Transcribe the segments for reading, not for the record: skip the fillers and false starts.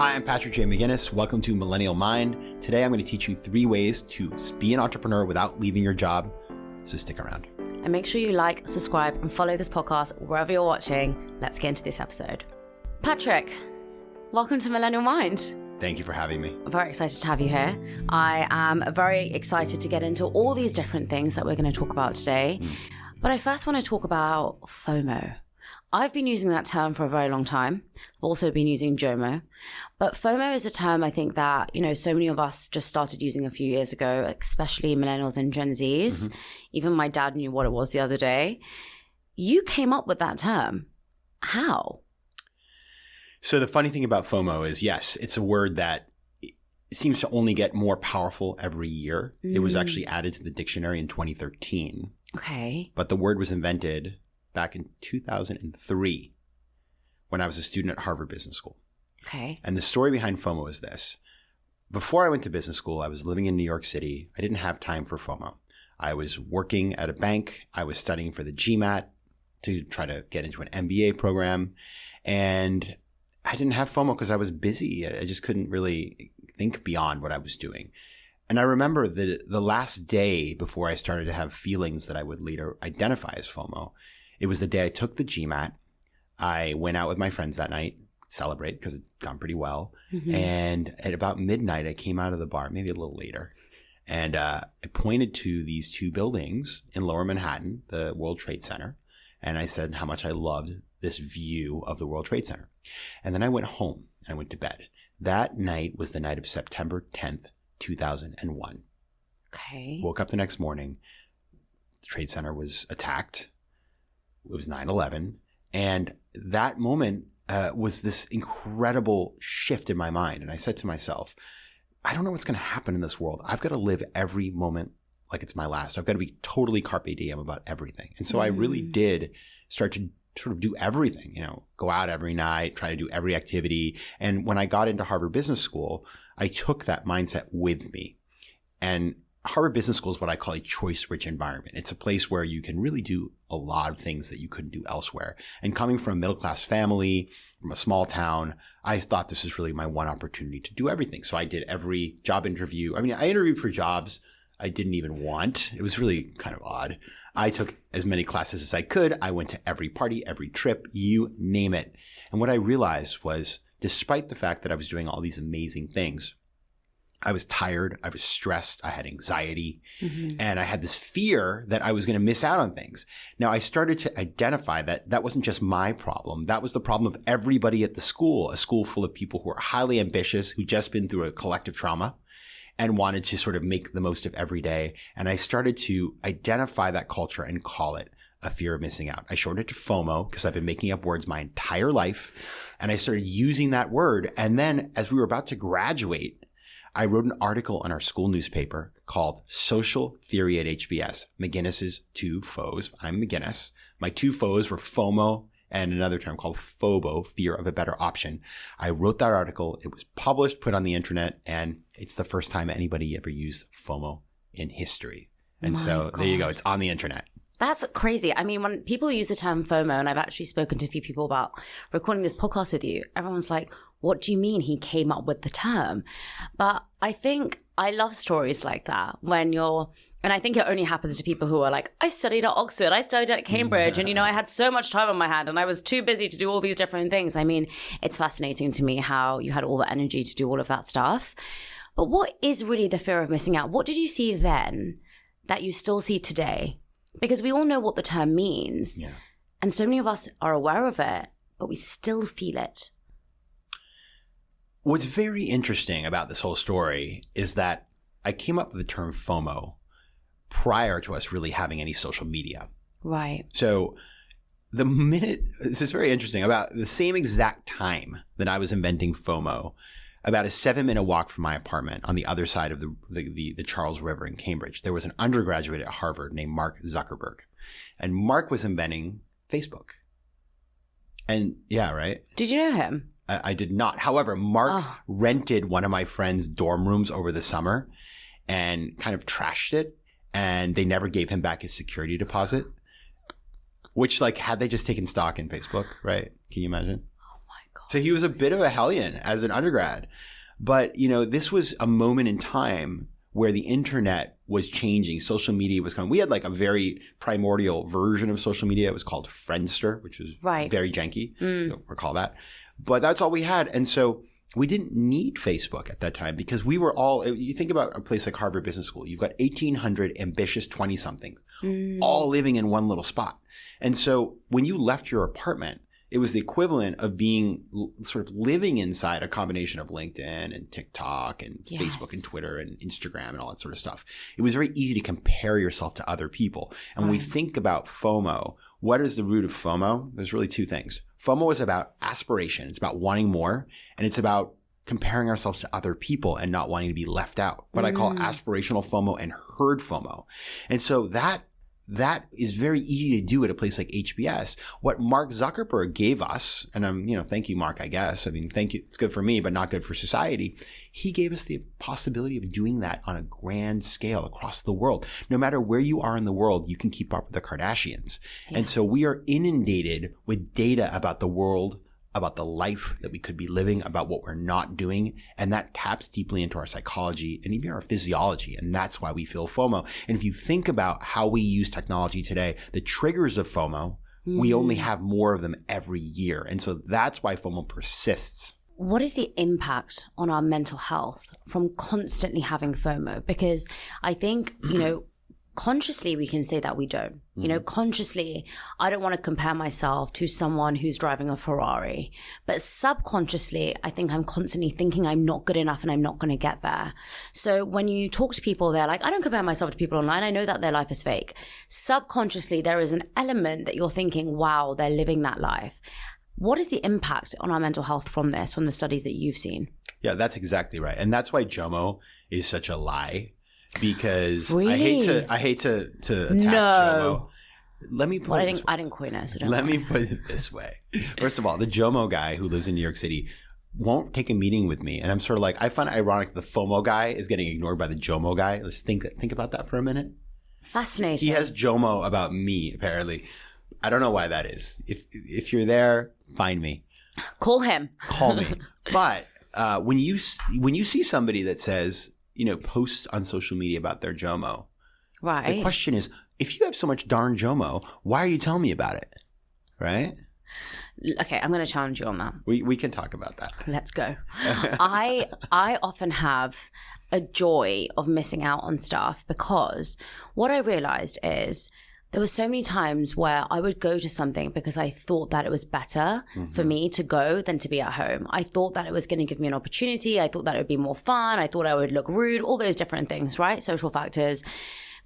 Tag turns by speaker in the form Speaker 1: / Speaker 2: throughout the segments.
Speaker 1: Hi, I'm Patrick J. McGinnis. Welcome to Millennial Mind. Today I'm going to teach you 3 ways to be an entrepreneur without leaving your job. So stick around.
Speaker 2: And make sure you like, subscribe, and follow this podcast wherever you're watching. Let's get into this episode. Patrick, welcome to Millennial Mind.
Speaker 1: Thank you for having me.
Speaker 2: I'm very excited to have you here. I am very excited to get into all these different things that we're going to talk about today. But I first want to talk about FOMO. I've been using that term for a very long time. I've also been using JOMO. But FOMO is a term I think that, so many of us just started using a few years ago, especially millennials and Gen Zs. Even my dad knew what it was the other day. You came up with that term. How?
Speaker 1: So the funny thing about FOMO is, yes, it's a word that seems to only get more powerful every year. It was actually added to the dictionary in 2013.
Speaker 2: Okay.
Speaker 1: But the word was invented back in 2003 when I was a student at Harvard Business School.
Speaker 2: Okay.
Speaker 1: And the story behind FOMO is this. Before I went to business school, I was living in New York City. I didn't have time for FOMO. I was working at a bank. I was studying for the GMAT to try to get into an MBA program. And I didn't have FOMO because I was busy. I just couldn't really think beyond what I was doing. And I remember the last day before I started to have feelings that I would later identify as FOMO. It was the day I took the GMAT. I went out with my friends that night, celebrate because it's gone pretty well. And at about midnight, I came out of the bar, maybe a little later. And I pointed to these 2 buildings in Lower Manhattan, the World Trade Center. And I said how much I loved this view of the World Trade Center. And then I went home and I went to bed. That night was the night of September 10th, 2001.
Speaker 2: Okay.
Speaker 1: Woke up the next morning. The Trade Center was attacked. It was 9/11. And that moment was this incredible shift in my mind. And I said to myself, I don't know what's going to happen in this world. I've got to live every moment like it's my last. I've got to be totally carpe diem about everything. And so I really did start to sort of do everything, go out every night, try to do every activity. And when I got into Harvard Business School, I took that mindset with me. And Harvard Business School is what I call a choice-rich environment. It's a place where you can really do a lot of things that you couldn't do elsewhere. And coming from a middle-class family, from a small town, I thought this was really my one opportunity to do everything. So I did every job interview. I mean, I interviewed for jobs I didn't even want. It was really kind of odd. I took as many classes as I could. I went to every party, every trip, you name it. And what I realized was, despite the fact that I was doing all these amazing things, I was tired, I was stressed, I had anxiety, and I had this fear that I was going to miss out on things. Now, I started to identify that that wasn't just my problem. That was the problem of everybody at the school, a school full of people who are highly ambitious, who'd just been through a collective trauma and wanted to sort of make the most of every day. And I started to identify that culture and call it a fear of missing out. I shortened it to FOMO because I've been making up words my entire life. And I started using that word. And then as we were about to graduate, I wrote an article in our school newspaper called Social Theory at HBS, McGinnis's 2 foes. I'm McGinnis. My 2 foes were FOMO and another term called FOBO, fear of a better option. I wrote that article. It was published, put on the internet, and it's the first time anybody ever used FOMO in history. And there you go. It's on the internet.
Speaker 2: That's crazy. I mean, when people use the term FOMO, and I've actually spoken to a few people about recording this podcast with you, everyone's like, what do you mean he came up with the term? But I think I love stories like that when and I think it only happens to people who are like, I studied at Oxford, I studied at Cambridge, and I had so much time on my hand and I was too busy to do all these different things. I mean, it's fascinating to me how you had all the energy to do all of that stuff. But what is really the fear of missing out? What did you see then that you still see today? Because we all know what the term means. Yeah. And so many of us are aware of it, but we still feel it.
Speaker 1: What's very interesting about this whole story is that I came up with the term FOMO prior to us really having any social media.
Speaker 2: Right.
Speaker 1: So this is very interesting, about the same exact time that I was inventing FOMO, about a 7-minute walk from my apartment on the other side of the Charles River in Cambridge, there was an undergraduate at Harvard named Mark Zuckerberg. And Mark was inventing Facebook. And yeah, right?
Speaker 2: Did you know him?
Speaker 1: I did not. However, Mark rented one of my friend's dorm rooms over the summer and kind of trashed it. And they never gave him back his security deposit, which, like, had they just taken stock in Facebook, right? Can you imagine?
Speaker 2: Oh my God.
Speaker 1: So he was a bit of a hellion as an undergrad. But, this was a moment in time where the internet was changing. Social media was coming. We had like a very primordial version of social media. It was called Friendster, which was very janky. Don't recall that. But that's all we had. And so we didn't need Facebook at that time because we were all, you think about a place like Harvard Business School, you've got 1,800 ambitious 20-somethings all living in one little spot. And so when you left your apartment, it was the equivalent of being sort of living inside a combination of LinkedIn and TikTok and Facebook and Twitter and Instagram and all that sort of stuff. It was very easy to compare yourself to other people. And when we think about FOMO, what is the root of FOMO? There's really two things. FOMO is about aspiration. It's about wanting more. And it's about comparing ourselves to other people and not wanting to be left out. What I call aspirational FOMO and herd FOMO. And so that is very easy to do at a place like HBS. What Mark Zuckerberg gave us, and thank you, Mark, I guess. I mean, thank you. It's good for me, but not good for society. He gave us the possibility of doing that on a grand scale across the world. No matter where you are in the world, you can keep up with the Kardashians. Yes. And so we are inundated with data about the world, about the life that we could be living, about what we're not doing. And that taps deeply into our psychology and even our physiology. And that's why we feel FOMO. And if you think about how we use technology today, the triggers of FOMO, we only have more of them every year. And so that's why FOMO persists.
Speaker 2: What is the impact on our mental health from constantly having FOMO? Because I think, consciously we can say that we don't. Consciously, I don't want to compare myself to someone who's driving a Ferrari. But subconsciously, I think I'm constantly thinking I'm not good enough and I'm not going to get there. So when you talk to people, they're like, I don't compare myself to people online. I know that their life is fake. Subconsciously, there is an element that you're thinking, wow, they're living that life. What is the impact on our mental health from this, from the studies that you've seen?
Speaker 1: Yeah, that's exactly right. And that's why JOMO is such a lie. Because
Speaker 2: really?
Speaker 1: I hate to attack JOMO. Let me put
Speaker 2: I didn't coin it, so don't
Speaker 1: Let me put it this way. First of all, the JOMO guy who lives in New York City won't take a meeting with me. And I'm sort of like, I find it ironic the FOMO guy is getting ignored by the JOMO guy. Let's think about that for a minute.
Speaker 2: Fascinating.
Speaker 1: He has JOMO about me, apparently. I don't know why that is. If you're there, find me.
Speaker 2: Call him.
Speaker 1: Call me. But when you see somebody that says, posts on social media about their JOMO.
Speaker 2: Right.
Speaker 1: The question is, if you have so much darn JOMO, why are you telling me about it? Right?
Speaker 2: Okay, I'm going to challenge you on that.
Speaker 1: We can talk about that.
Speaker 2: Let's go. I often have a joy of missing out on stuff because what I realized is there were so many times where I would go to something because I thought that it was better for me to go than to be at home. I thought that it was going to give me an opportunity. I thought that it would be more fun. I thought I would look rude, all those different things, right? Social factors,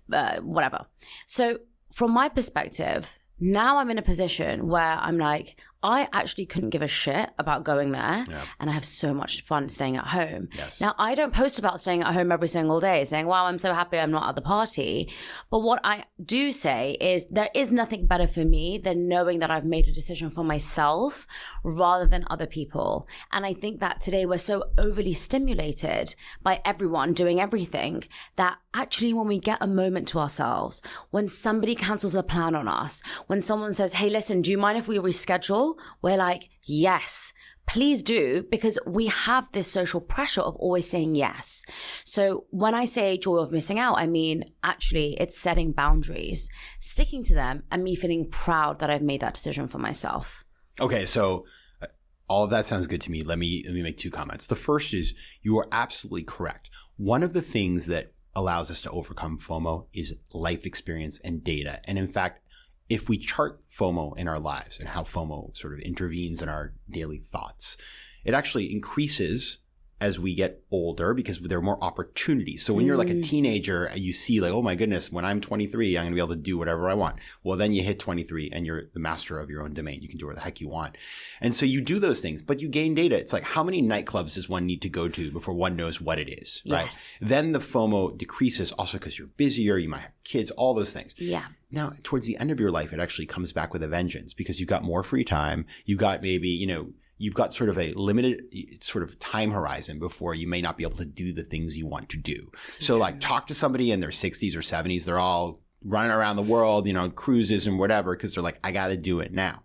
Speaker 2: whatever. So from my perspective, now I'm in a position where I'm like, I actually couldn't give a shit about going there. Yeah. And I have so much fun staying at home.
Speaker 1: Yes.
Speaker 2: Now, I don't post about staying at home every single day saying, wow, I'm so happy I'm not at the party. But what I do say is there is nothing better for me than knowing that I've made a decision for myself rather than other people. And I think that today we're so overly stimulated by everyone doing everything that actually when we get a moment to ourselves, when somebody cancels a plan on us, when someone says, hey, listen, do you mind if we reschedule? We're like, yes, please do, because we have this social pressure of always saying yes. So when I say joy of missing out, I mean, actually, it's setting boundaries, sticking to them, and me feeling proud that I've made that decision for myself.
Speaker 1: Okay, so all of that sounds good to me. Let me make two comments. The first is you are absolutely correct. One of the things that allows us to overcome FOMO is life experience and data. And in fact, if we chart FOMO in our lives and how FOMO sort of intervenes in our daily thoughts, it actually increases as we get older because there are more opportunities. So when you're like a teenager and you see like, oh my goodness, when I'm 23, I'm going to be able to do whatever I want. Well, then you hit 23 and you're the master of your own domain. You can do whatever the heck you want. And so you do those things, but you gain data. It's like, how many nightclubs does one need to go to before one knows what it is, right?
Speaker 2: Yes.
Speaker 1: Then the FOMO decreases also because you're busier, you might have kids, all those things.
Speaker 2: Yeah.
Speaker 1: Now, towards the end of your life, it actually comes back with a vengeance because you've got more free time. You got maybe, you've got sort of a limited sort of time horizon before you may not be able to do the things you want to do. So like talk to somebody in their 60s or 70s. They're all running around the world, cruises and whatever, because they're like, I got to do it now.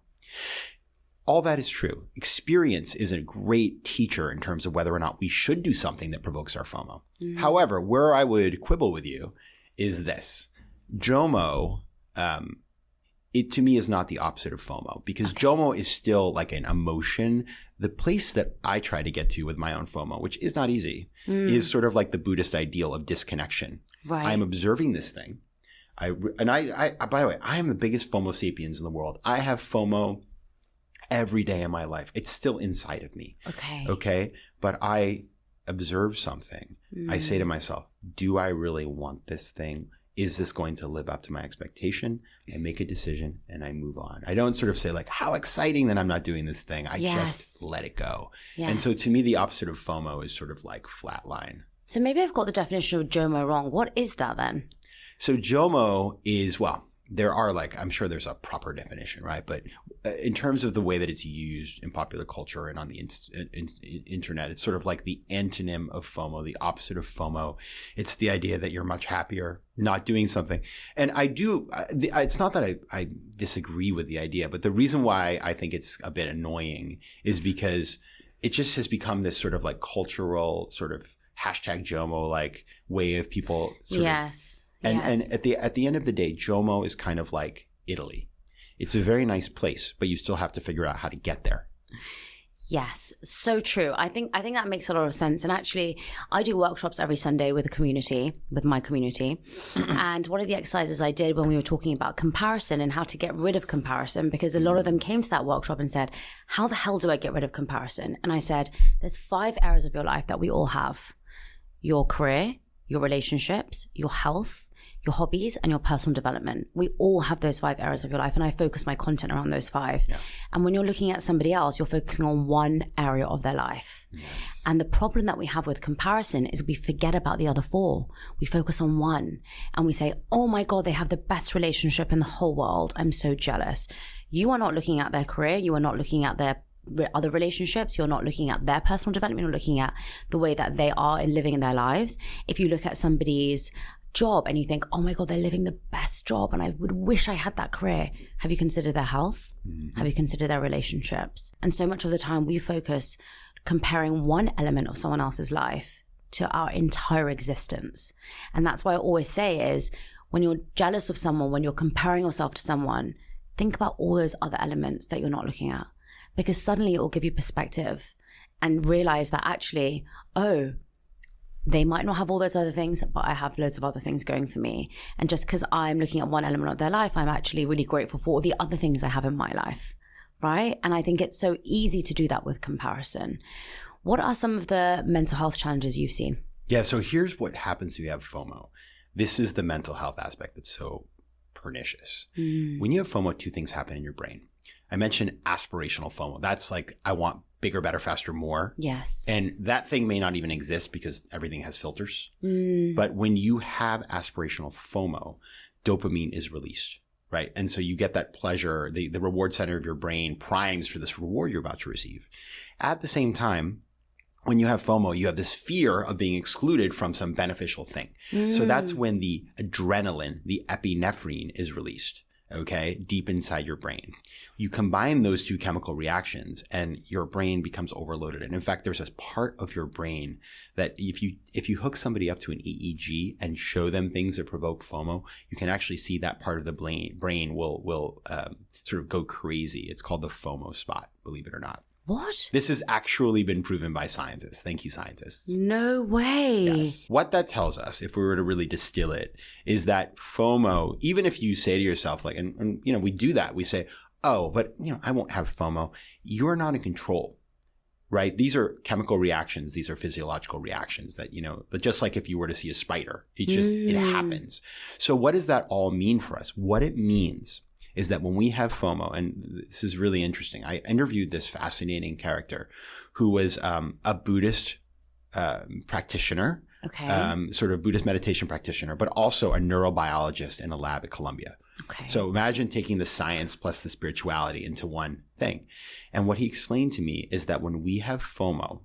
Speaker 1: all that is true. Experience is a great teacher in terms of whether or not we should do something that provokes our FOMO. However, where I would quibble with you is this. JOMO, it to me is not the opposite of FOMO, because JOMO is still like an emotion. The place that I try to get to with my own FOMO, which is not easy, is sort of like the Buddhist ideal of disconnection.
Speaker 2: Right.
Speaker 1: I'm observing this thing. I by the way, I am the biggest FOMO sapiens in the world. I have FOMO every day in my life. It's still inside of me. Okay. But I observe something. I say to myself, do I really want this thing? Is this going to live up to my expectation? I make a decision and I move on. I don't sort of say like, how exciting that I'm not doing this thing. I just let it go.
Speaker 2: Yes.
Speaker 1: And so to me, the opposite of FOMO is sort of like flatline.
Speaker 2: So maybe I've got the definition of JOMO wrong. What is that then?
Speaker 1: So JOMO is, well, there are like, I'm sure there's a proper definition, right? But in terms of the way that it's used in popular culture and on the internet, it's sort of like the antonym of FOMO, the opposite of FOMO. It's the idea that you're much happier not doing something. And it's not that I disagree with the idea, but the reason why I think it's a bit annoying is because it just has become this sort of like cultural sort of hashtag JOMO like way of people sort of. And at the end of the day, JOMO is kind of like Italy. It's a very nice place, but you still have to figure out how to get there.
Speaker 2: Yes, so true. I think that makes a lot of sense. And actually, I do workshops every Sunday with my community. And one of the exercises I did when we were talking about comparison and how to get rid of comparison, because a lot of them came to that workshop and said, how the hell do I get rid of comparison? And I said, there's 5 areas of your life that we all have: your career, your relationships, your health, your hobbies, and your personal development. We all have those 5 areas of your life, and I focus my content around those 5. Yeah. And when you're looking at somebody else, you're focusing on one area of their life. Yes. And the problem that we have with comparison is we forget about the other 4. We focus on one, and we say, oh my God, they have the best relationship in the whole world. I'm so jealous. You are not looking at their career. You are not looking at their other relationships. You're not looking at their personal development. You're looking at the way that they are living in their lives. If you look at somebody's job and you think, oh my God, they're living the best job and I would wish I had that career. Have you considered their health? Have you considered their relationships? And so much of the time we focus comparing one element of someone else's life to our entire existence. And that's why I always say is when you're jealous of someone, when you're comparing yourself to someone, think about all those other elements that you're not looking at, because suddenly it will give you perspective and realize that actually, oh, they might not have all those other things, but I have loads of other things going for me. And just because I'm looking at one element of their life, I'm actually really grateful for all the other things I have in my life, right? And I think it's so easy to do that with comparison. What are some of the mental health challenges you've seen? Yeah,
Speaker 1: so here's what happens when you have FOMO. This is the mental health aspect that's so pernicious. When you have FOMO, 2 things happen in your brain. I mentioned aspirational FOMO. That's like, I want bigger, better, faster, more.
Speaker 2: Yes.
Speaker 1: And that thing may not even exist because everything has filters. But when you have aspirational FOMO, dopamine is released, right? And so you get that pleasure, the reward center of your brain primes for this reward you're about to receive. At the same time, when you have FOMO, you have this fear of being excluded from some beneficial thing. So that's when the adrenaline, the epinephrine is released. Okay, deep inside your brain. You combine those 2 chemical reactions and your brain becomes overloaded. And in fact, there's this part of your brain that if you hook somebody up to an EEG and show them things that provoke FOMO, you can actually see that part of the brain will sort of go crazy. It's called the FOMO spot, believe it or not.
Speaker 2: What?
Speaker 1: This has actually been proven by scientists. Thank you, scientists.
Speaker 2: No way.
Speaker 1: Yes. What that tells us, if we were to really distill it, is that FOMO, even if you say to yourself, like, and you know, we do that. We say, oh, but you know, I won't have FOMO. You're not in control, right? These are chemical reactions. These are physiological reactions that, you know, but just like if you were to see a spider, it happens. So what does that all mean for us? What it means is that when we have FOMO, and this is really interesting, I interviewed this fascinating character who was a Buddhist practitioner, sort of Buddhist meditation practitioner, but also a neurobiologist in a lab at Columbia. Okay. So imagine taking the science plus the spirituality into one thing. And what he explained to me is that when we have FOMO,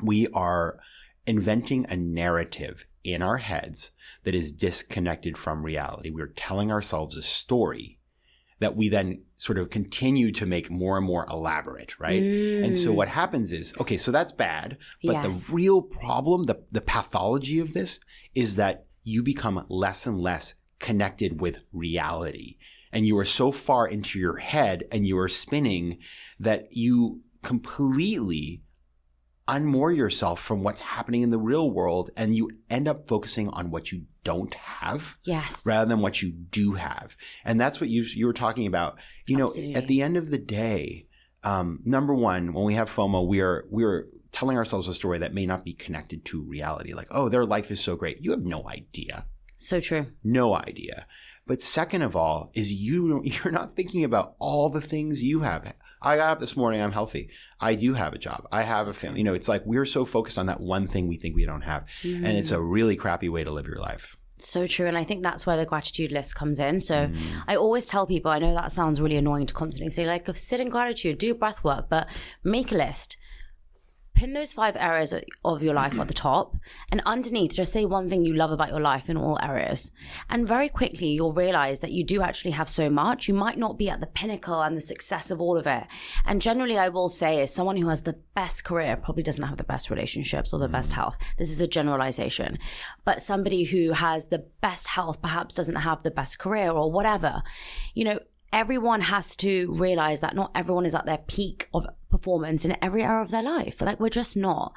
Speaker 1: we are inventing a narrative in our heads that is disconnected from reality. We're telling ourselves a story that we then sort of continue to make more and more elaborate, right? And so what happens is, okay, so that's bad, but the real problem, the pathology of this is that you become less and less connected with reality. And you are so far into your head and you are spinning that you completely unmoor yourself from what's happening in the real world, and you end up focusing on what you don't have rather than what you do have. And that's what you were talking about. You know,
Speaker 2: Absolutely.
Speaker 1: At the end of the day, number one, when we have FOMO, we're telling ourselves a story that may not be connected to reality. Like, oh, their life is so great. You have no idea.
Speaker 2: So true.
Speaker 1: No idea. But second of all is you're not thinking about all the things you have. I got up this morning. I'm healthy. I do have a job. I have a family. You know, it's like we're so focused on that one thing we think we don't have. And it's a really crappy way to live your life.
Speaker 2: So true. And I think that's where the gratitude list comes in. So I always tell people, I know that sounds really annoying to constantly say, like, sit in gratitude, do breath work, but make a list. Pin those 5 areas of your life at the top, and underneath, just say one thing you love about your life in all areas. And very quickly, you'll realize that you do actually have so much. You might not be at the pinnacle and the success of all of it. And generally, I will say, as someone who has the best career probably doesn't have the best relationships or the best health. This is a generalization. But somebody who has the best health perhaps doesn't have the best career or whatever. You know, everyone has to realize that not everyone is at their peak of performance in every area of their life. Like, we're just not.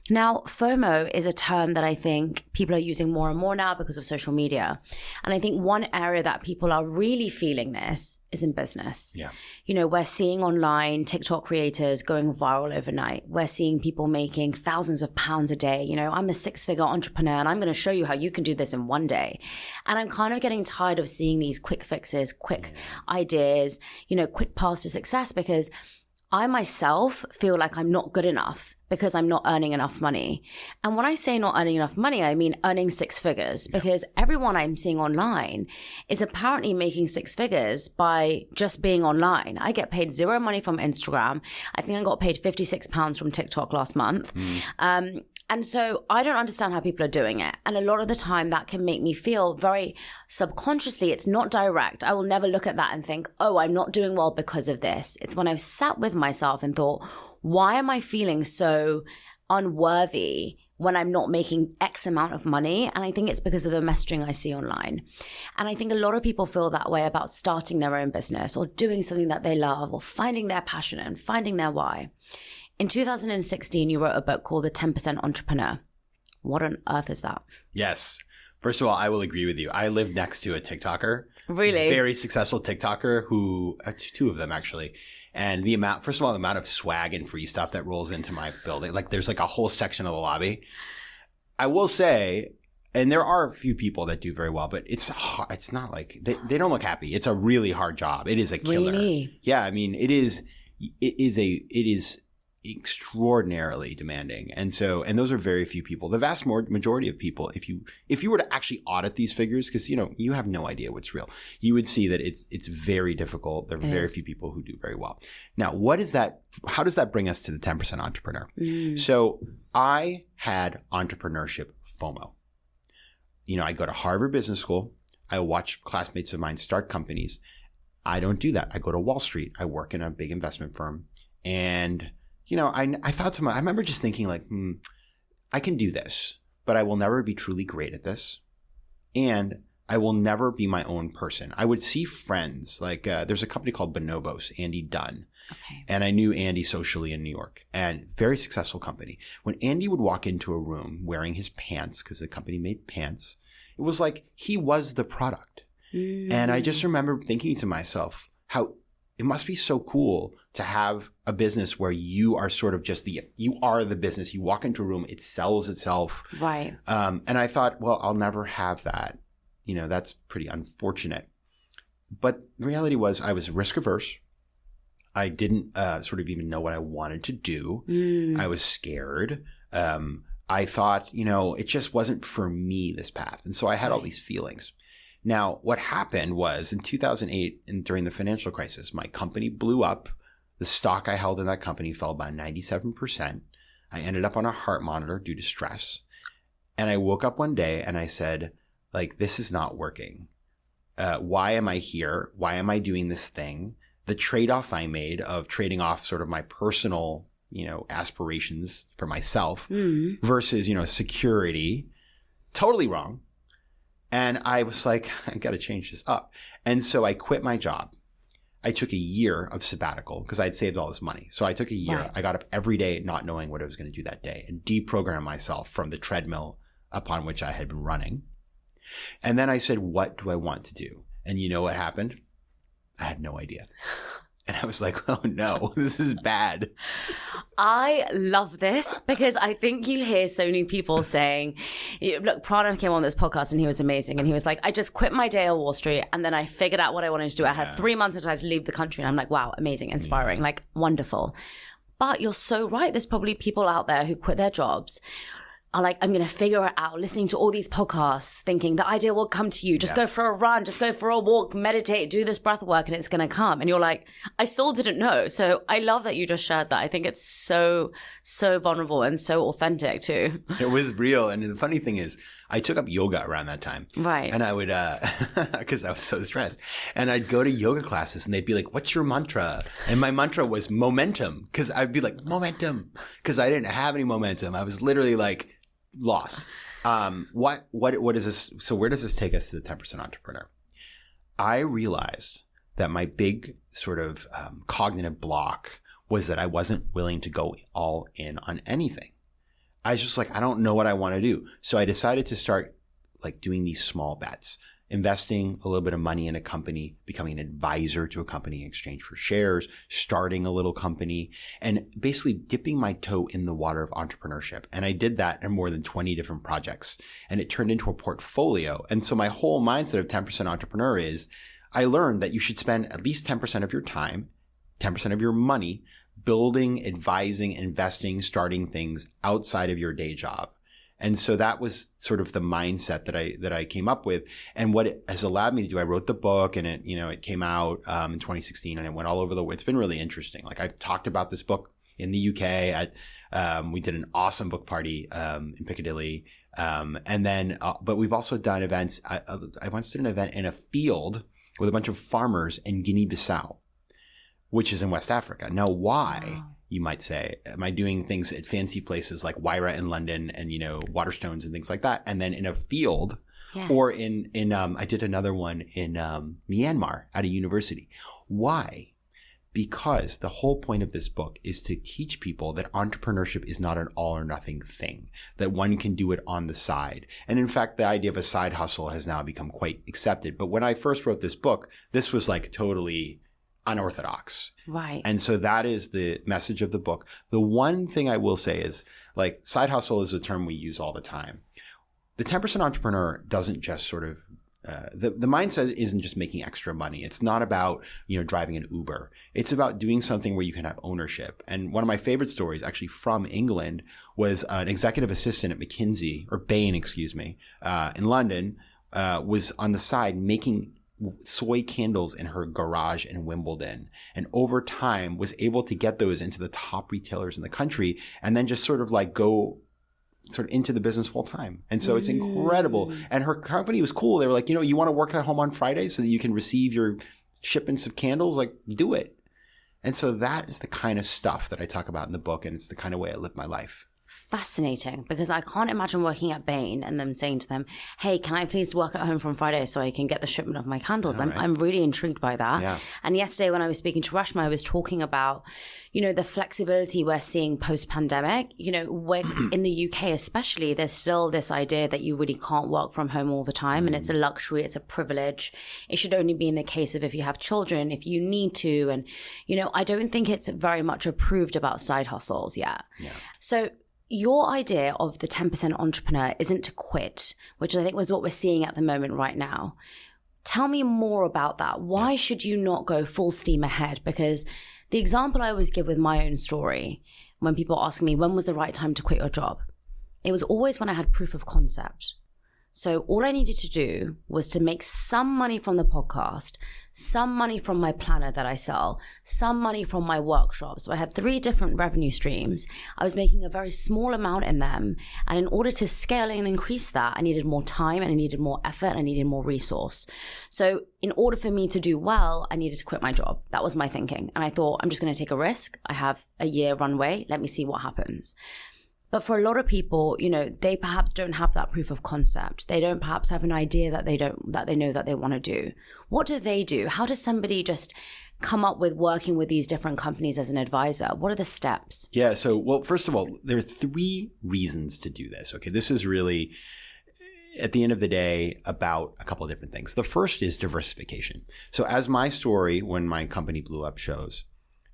Speaker 2: Now, FOMO is a term that I think people are using more and more now because of social media. And I think one area that people are really feeling this is in business.
Speaker 1: Yeah.
Speaker 2: You know, we're seeing online TikTok creators going viral overnight. We're seeing people making thousands of pounds a day. You know, I'm a 6-figure entrepreneur and I'm going to show you how you can do this in one day. And I'm kind of getting tired of seeing these quick fixes, quick ideas, you know, quick paths to success, because I myself feel like I'm not good enough because I'm not earning enough money. And when I say not earning enough money, I mean earning 6 figures, because everyone I'm seeing online is apparently making 6 figures by just being online. I get paid 0 money from Instagram. I think I got paid £56 from TikTok last month. And so I don't understand how people are doing it. And a lot of the time that can make me feel very subconsciously, it's not direct. I will never look at that and think, oh, I'm not doing well because of this. It's when I've sat with myself and thought, why am I feeling so unworthy when I'm not making X amount of money? And I think it's because of the messaging I see online. And I think a lot of people feel that way about starting their own business or doing something that they love or finding their passion and finding their why. In 2016, you wrote a book called The 10% Entrepreneur. What on earth is that?
Speaker 1: Yes. First of all, I will agree with you. I live next to a TikToker.
Speaker 2: Really?
Speaker 1: Very successful TikToker who, 2 of them actually. And the amount of swag and free stuff that rolls into my building, like there's like a whole section of the lobby. I will say, and there are a few people that do very well, but it's not like, they don't look happy. It's a really hard job. It is a killer.
Speaker 2: Really?
Speaker 1: Yeah. I mean, it is extraordinarily demanding. And those are very few people. The vast majority of people, if you were to actually audit these figures, because you know you have no idea what's real, you would see that it's very difficult. There are very few people who do very well. Now, what is that? How does that bring us to the 10% entrepreneur? So I had entrepreneurship FOMO. You know, I go to Harvard Business School. I watch classmates of mine start companies. I don't do that. I go to Wall Street. I work in a big investment firm. And you know, I thought I remember just thinking like, I can do this, but I will never be truly great at this. And I will never be my own person. I would see friends like, there's a company called Bonobos, Andy Dunn.
Speaker 2: Okay.
Speaker 1: And I knew Andy socially in New York, and very successful company. When Andy would walk into a room wearing his pants, because the company made pants, it was like he was the product. And I just remember thinking to myself how it must be so cool to have a business where you are sort of just you are the business. You walk into a room, it sells itself. Right. And I thought, well, I'll never have that. You know, that's pretty unfortunate. But the reality was I was risk averse. I didn't sort of even know what I wanted to do. I was scared. I thought, you know, it just wasn't for me, this path. And so I had all these feelings. Now, what happened was in 2008, and during the financial crisis, my company blew up. The stock I held in that company fell by 97%. I ended up on a heart monitor due to stress. And I woke up one day and I said, like, this is not working. why am I here? Why am I doing this thing? The trade-off I made of trading off sort of my personal, aspirations for myself versus, security, totally wrong. And I was like, I got to change this up. And so I quit my job. I took a year of sabbatical because I'd saved all this money. So I took a year.
Speaker 2: Right.
Speaker 1: I got up every day not knowing what I was going to do that day and deprogrammed myself from the treadmill upon which I had been running. And then I said, what do I want to do? And you know what happened? I had no idea. And I was like, oh no, this is bad.
Speaker 2: I love this because I think you hear so many people saying, look, Pranav came on this podcast and he was amazing. And he was like, I just quit my day at Wall Street and then I figured out what I wanted to do. I had 3 months until I had to leave the country. And I'm like, wow, amazing, inspiring, like wonderful. But you're so right. There's probably people out there who quit their jobs are like, I'm going to figure it out, listening to all these podcasts, thinking the idea will come to you. Just go for a run, just go for a walk, meditate, do this breath work, and it's going to come. And you're like, I still didn't know. So I love that you just shared that. I think it's so, so vulnerable and so authentic too.
Speaker 1: It was real. And the funny thing is, I took up yoga around that time.
Speaker 2: Right.
Speaker 1: And I would, because I was so stressed. And I'd go to yoga classes and they'd be like, what's your mantra? And my mantra was momentum. Because I'd be like, momentum. Because I didn't have any momentum. I was literally like, lost. What is this? So where does this take us to the 10% entrepreneur? I realized that my big sort of cognitive block was that I wasn't willing to go all in on anything. I was just like, I don't know what I want to do. So I decided to start like doing these small bets, investing a little bit of money in a company, becoming an advisor to a company in exchange for shares, starting a little company, and basically dipping my toe in the water of entrepreneurship. And I did that in more than 20 different projects, and it turned into a portfolio. And so my whole mindset of 10% entrepreneur is I learned that you should spend at least 10% of your time, 10% of your money building, advising, investing, starting things outside of your day job. And so that was sort of the mindset that I came up with. And what it has allowed me to do, I wrote the book and it came out in 2016 and it went all over the world. It's been really interesting. Like I talked about this book in the UK we did an awesome book party in Piccadilly. But we've also done events. I once did an event in a field with a bunch of farmers in Guinea-Bissau, which is in West Africa. Now, why? Wow. You might say, am I doing things at fancy places like Wyra in London and, Waterstones and things like that? And then in a field or in I did another one in Myanmar at a university. Why? Because the whole point of this book is to teach people that entrepreneurship is not an all or nothing thing, that one can do it on the side. And in fact, the idea of a side hustle has now become quite accepted. But when I first wrote this book, this was like totally unorthodox.
Speaker 2: Right.
Speaker 1: And so that is the message of the book. The one thing I will say is like side hustle is a term we use all the time. The 10% entrepreneur doesn't just sort of, the mindset isn't just making extra money. It's not about, driving an Uber. It's about doing something where you can have ownership. And one of my favorite stories actually from England was an executive assistant at McKinsey or Bain, in London, was on the side making soy candles in her garage in Wimbledon, and over time was able to get those into the top retailers in the country and then just sort of like go sort of into the business full time. And so it's incredible. And her company was cool. They were like, you want to work at home on Friday so that you can receive your shipments of candles? Like, do it. And so that is the kind of stuff that I talk about in the book, and it's the kind of way I live my life.
Speaker 2: Fascinating, because I can't imagine working at Bain and then saying to them, hey, can I please work at home from Friday so I can get the shipment of my candles? I'm really intrigued by that. Yeah. And yesterday when I was speaking to Rashma, I was talking about, the flexibility we're seeing post-pandemic. We're in the UK especially, there's still this idea that you really can't work from home all the time. And it's a luxury, it's a privilege. It should only be in the case of if you have children, if you need to. And, I don't think it's very much approved about side hustles yet. Yeah. So your idea of the 10% entrepreneur isn't to quit, which I think was what we're seeing at the moment right now. Tell me more about that. Why should you not go full steam ahead? Because the example I always give with my own story, when people ask me, when was the right time to quit your job? It was always when I had proof of concept. So all I needed to do was to make some money from the podcast, some money from my planner that I sell, some money from my workshops. So I had 3 different revenue streams. I was making a very small amount in them. And in order to scale and increase that, I needed more time and I needed more effort and I needed more resource. So in order for me to do well, I needed to quit my job. That was my thinking. And I thought, I'm just going to take a risk. I have a year runway. Let me see what happens. But for a lot of people, they perhaps don't have that proof of concept. They don't perhaps have an idea that they know that they want to do. What do they do? How does somebody just come up with working with these different companies as an advisor? What are the steps?
Speaker 1: Yeah. So, well, first of all, there are 3 reasons to do this. Okay. This is really, at the end of the day, about a couple of different things. The first is diversification. So as my story, when my company blew up, shows,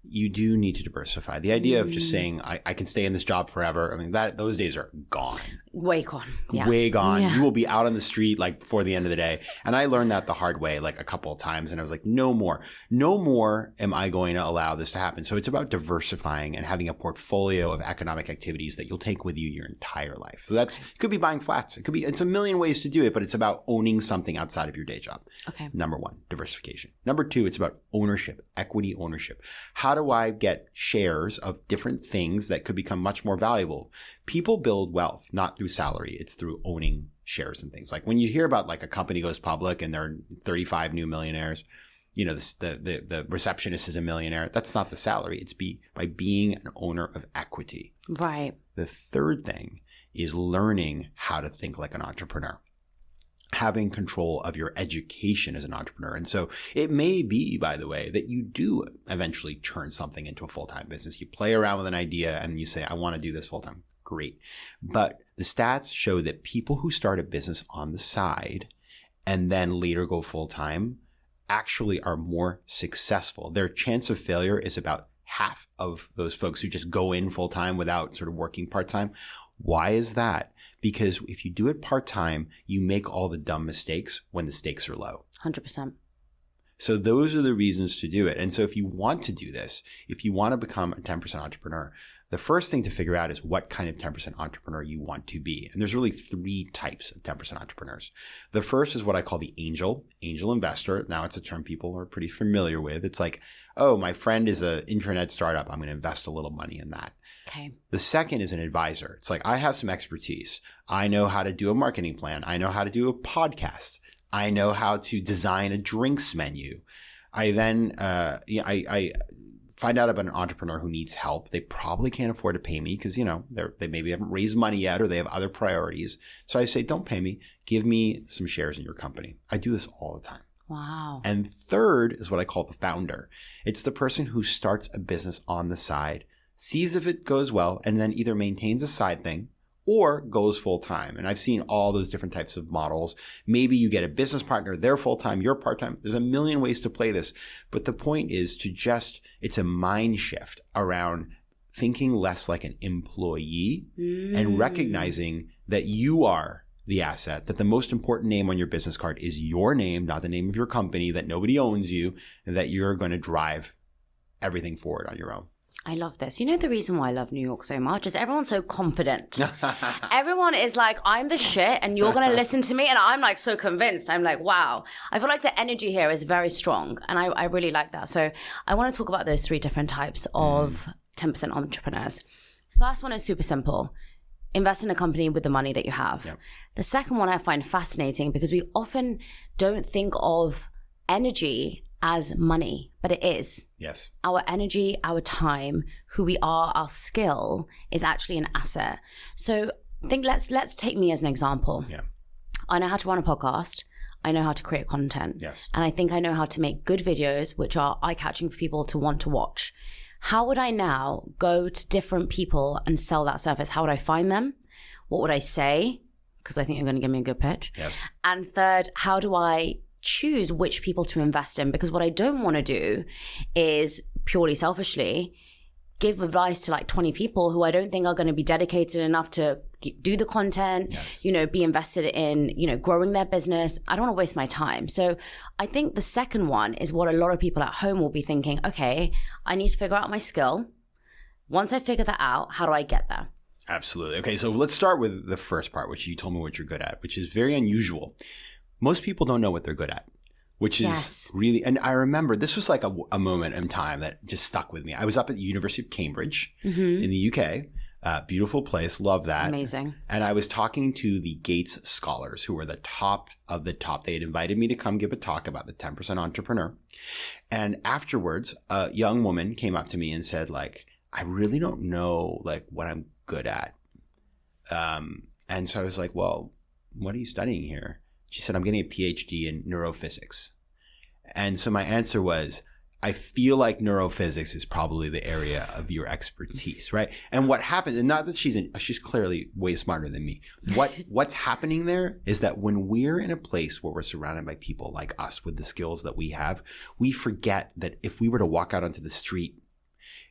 Speaker 1: you do need to diversify. The idea of just saying, I can stay in this job forever. I mean, those days are gone.
Speaker 2: Way gone. Yeah.
Speaker 1: Way gone.
Speaker 2: Yeah.
Speaker 1: You will be out on the street before the end of the day. And I learned that the hard way a couple of times. And I was like, no more am I going to allow this to happen. So it's about diversifying and having a portfolio of economic activities that you'll take with you your entire life. So it could be buying flats. It's a million ways to do it, but it's about owning something outside of your day job.
Speaker 2: Okay.
Speaker 1: Number 1, diversification. Number 2, it's about ownership, equity ownership. How do I get shares of different things that could become much more valuable? People build wealth, not through salary. It's through owning shares and things. Like when you hear about a company goes public and there are 35 new millionaires, the receptionist is a millionaire. That's not the salary. It's by being an owner of equity.
Speaker 2: Right.
Speaker 1: The third thing is learning how to think like an entrepreneur. Having control of your education as an entrepreneur. And so it may be, by the way, that you do eventually turn something into a full-time business. You play around with an idea and you say, I want to do this full-time. Great. But the stats show that people who start a business on the side and then later go full-time actually are more successful. Their chance of failure is about half of those folks who just go in full-time without sort of working part-time. Why is that? Because if you do it part-time, you make all the dumb mistakes when the stakes are low.
Speaker 2: 100%.
Speaker 1: So those are the reasons to do it. And so if you want to do this, if you want to become a 10% entrepreneur, the first thing to figure out is what kind of 10% entrepreneur you want to be. And there's really 3 types of 10% entrepreneurs. The first is what I call the angel investor. Now it's a term people are pretty familiar with. It's like, oh, my friend is an intranet startup. I'm going to invest a little money in that.
Speaker 2: Okay.
Speaker 1: The second is an advisor. It's like, I have some expertise. I know how to do a marketing plan. I know how to do a podcast. I know how to design a drinks menu. I then, I find out about an entrepreneur who needs help. They probably can't afford to pay me because, they maybe haven't raised money yet or they have other priorities. So I say, don't pay me. Give me some shares in your company. I do this all the time.
Speaker 2: Wow.
Speaker 1: And third is what I call the founder. It's the person who starts a business on the side, sees if it goes well, and then either maintains a side thing or goes full-time. And I've seen all those different types of models. Maybe you get a business partner, they're full-time, you're part-time. There's a million ways to play this. But the point is it's a mind shift around thinking less like an employee and recognizing that you are the asset, that the most important name on your business card is your name, not the name of your company, that nobody owns you, and that you're going to drive everything forward on your own.
Speaker 2: I love this. The reason why I love New York so much is everyone's so confident. Everyone is like, I'm the shit and you're going to listen to me. And I'm like so convinced. I'm like, wow. I feel like the energy here is very strong. And I really like that. So I want to talk about those 3 different types of 10% entrepreneurs. First one is super simple. Invest in a company with the money that you have. Yep. The second one I find fascinating because we often don't think of energy as money, but it is.
Speaker 1: Yes.
Speaker 2: Our energy, our time, who we are, our skill is actually an asset. So let's take me as an example.
Speaker 1: Yeah.
Speaker 2: I know how to run a podcast. I know how to create content.
Speaker 1: Yes.
Speaker 2: And I think I know how to make good videos, which are eye-catching for people to want to watch. How would I now go to different people and sell that service? How would I find them? What would I say? Because I think you're going to give me a good pitch.
Speaker 1: Yes.
Speaker 2: And third, how do I choose which people to invest in? Because what I don't want to do is purely selfishly give advice to like 20 people who I don't think are going to be dedicated enough to do the content,
Speaker 1: yes.
Speaker 2: Be invested in, growing their business. I don't want to waste my time. So I think the second one is what a lot of people at home will be thinking, okay, I need to figure out my skill. Once I figure that out, how do I get there?
Speaker 1: Absolutely. Okay, so let's start with the first part, which you told me what you're good at, which is very unusual. Most people don't know what they're good at, which is really, and I remember this was like a moment in time that just stuck with me. I was up at the University of Cambridge in the UK, beautiful place, love that.
Speaker 2: Amazing.
Speaker 1: And I was talking to the Gates scholars who were the top of the top. They had invited me to come give a talk about the 10% entrepreneur. And afterwards, a young woman came up to me and said, like, I really don't know like what I'm good at. And so I was like, well, what are you studying here? She said, I'm getting a PhD in neurophysics. And so my answer was, I feel like neurophysics is probably the area of your expertise, right? And what happened, and not that she's clearly way smarter than me. What's happening there is that when we're in a place where we're surrounded by people like us with the skills that we have, we forget that if we were to walk out onto the street,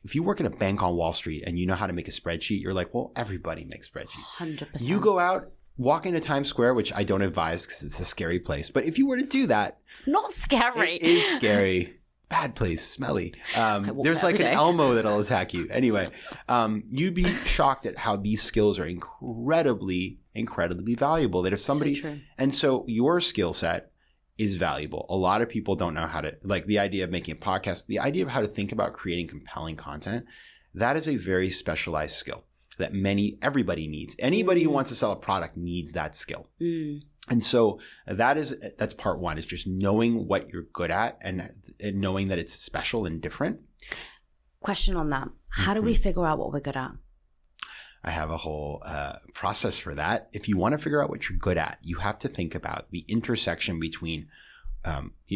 Speaker 1: if you work in a bank on Wall Street and you know how to make a spreadsheet, you're like, well, everybody makes spreadsheets.
Speaker 2: 100%.
Speaker 1: You go out, walk into Times Square, which I don't advise because it's a scary place. But if you were to do that,
Speaker 2: it's not scary.
Speaker 1: It is scary. Bad place, smelly. There's like an Elmo that'll attack you. Anyway, you'd be shocked at how these skills are incredibly, incredibly valuable. That if somebody,
Speaker 2: so true.
Speaker 1: And so your skill set is valuable. A lot of people don't know how to, like the idea of making a podcast, the idea of how to think about creating compelling content. That is a very specialized skill that everybody needs. Anybody who wants to sell a product needs that skill. And so that's part one, is just knowing what you're good at and knowing that it's special and different.
Speaker 2: Question on that. How do we figure out what we're good at?
Speaker 1: I have a whole process for that. If you want to figure out what you're good at, you have to think about the intersection between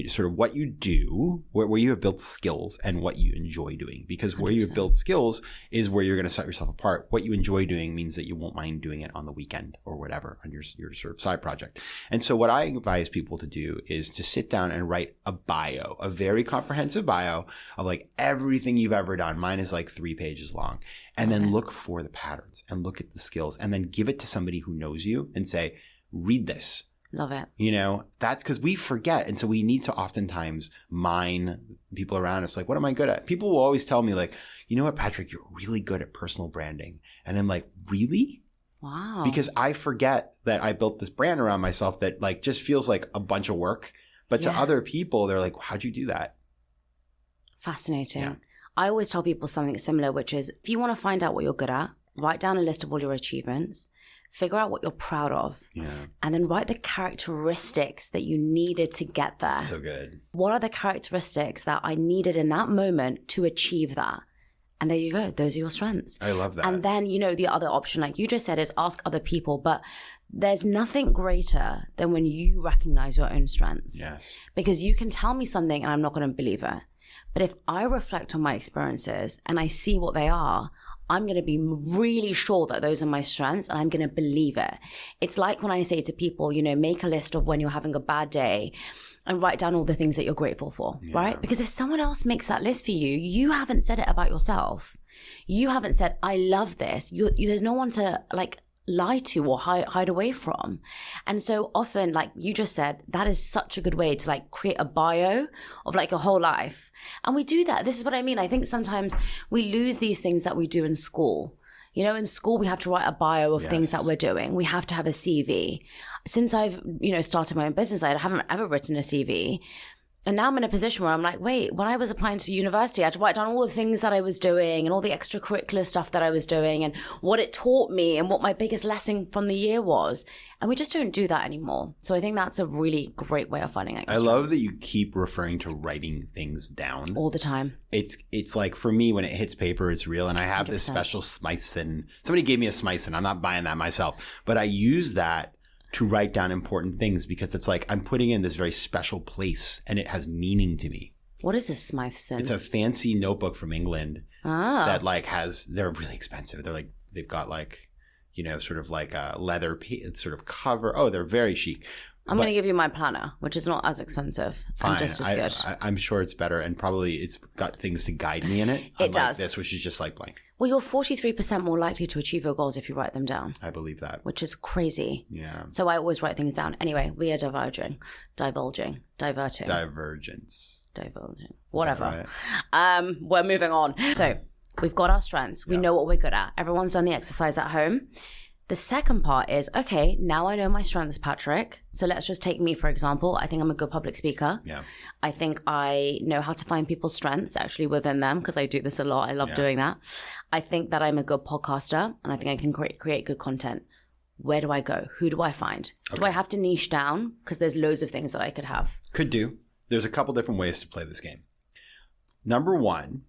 Speaker 1: sort of what you do, where you have built skills, and what you enjoy doing. Because where 100%. You have built skills is where you're going to set yourself apart. What you enjoy doing means that you won't mind doing it on the weekend or whatever on your sort of side project. And so what I advise people to do is to sit down and write a bio, a very comprehensive bio of like everything you've ever done. Mine is like 3 pages long. And then look for the patterns and look at the skills and then give it to somebody who knows you and say, read this.
Speaker 2: Love it.
Speaker 1: You know, that's because we forget. And so we need to oftentimes mine people around us. Like, what am I good at? People will always tell me like, you know what, Patrick, you're really good at personal branding. And I'm like, really?
Speaker 2: Wow.
Speaker 1: Because I forget that I built this brand around myself that like just feels like a bunch of work. But to other people, they're like, how'd you do that?
Speaker 2: Fascinating.
Speaker 1: Yeah.
Speaker 2: I always tell people something similar, which is if you want to find out what you're good at, write down a list of all your achievements. Figure out what you're proud of, and then write the characteristics that you needed to get there.
Speaker 1: So good.
Speaker 2: What are the characteristics that I needed in that moment to achieve that? And there you go. Those are your strengths.
Speaker 1: I love that.
Speaker 2: And then, the other option, like you just said, is ask other people. But there's nothing greater than when you recognize your own strengths.
Speaker 1: Yes.
Speaker 2: Because you can tell me something and I'm not going to believe it. But if I reflect on my experiences and I see what they are, I'm going to be really sure that those are my strengths and I'm going to believe it. It's like when I say to people, make a list of when you're having a bad day and write down all the things that you're grateful for, right? Because if someone else makes that list for you, you haven't said it about yourself. You haven't said, I love this. There's no one to lie to or hide away from. And so often, like you just said, that is such a good way to create a bio of your whole life. And we do that. This is what I mean. I think sometimes we lose these things that we do in school. In school, we have to write a bio of things that we're doing. We have to have a CV. Since I've, started my own business, I haven't ever written a CV. And now I'm in a position where I'm like, wait, when I was applying to university, I had to write down all the things that I was doing and all the extracurricular stuff that I was doing and what it taught me and what my biggest lesson from the year was. And we just don't do that anymore. So I think that's a really great way of finding out.
Speaker 1: I love that you keep referring to writing things down.
Speaker 2: All the time.
Speaker 1: It's like, for me, when it hits paper, it's real. And I have 100%. This special Smythson. Somebody gave me a Smythson. I'm not buying that myself. But I use that to write down important things because it's like I'm putting in this very special place and it has meaning to me.
Speaker 2: What is a Smythson?
Speaker 1: It's a fancy notebook from England that they're really expensive. They've got sort of like a leather sort of cover. Oh, they're very chic.
Speaker 2: I'm going to give you my planner, which is not as expensive and just as good.
Speaker 1: I'm sure it's better, and probably it's got things to guide me in it.
Speaker 2: It does.
Speaker 1: This, which is just like blank.
Speaker 2: Well, you're 43% more likely to achieve your goals if you write them down.
Speaker 1: I believe that.
Speaker 2: Which is crazy.
Speaker 1: Yeah.
Speaker 2: So I always write things down. Anyway, we are divulging, diverting.
Speaker 1: Divergence.
Speaker 2: Whatever. Right? We're moving on. So We've got our strengths. We know what we're good at. Everyone's done the exercise at home. The second part is, okay, now I know my strengths, Patrick. So let's just take me, for example. I think I'm a good public speaker.
Speaker 1: Yeah.
Speaker 2: I think I know how to find people's strengths actually within them, because I do this a lot. I love doing that. I think that I'm a good podcaster, and I think I can create good content. Where do I go? Who do I find? Okay. Do I have to niche down? Because there's loads of things that I could have. Could
Speaker 1: do. There's a couple different ways to play this game. Number one,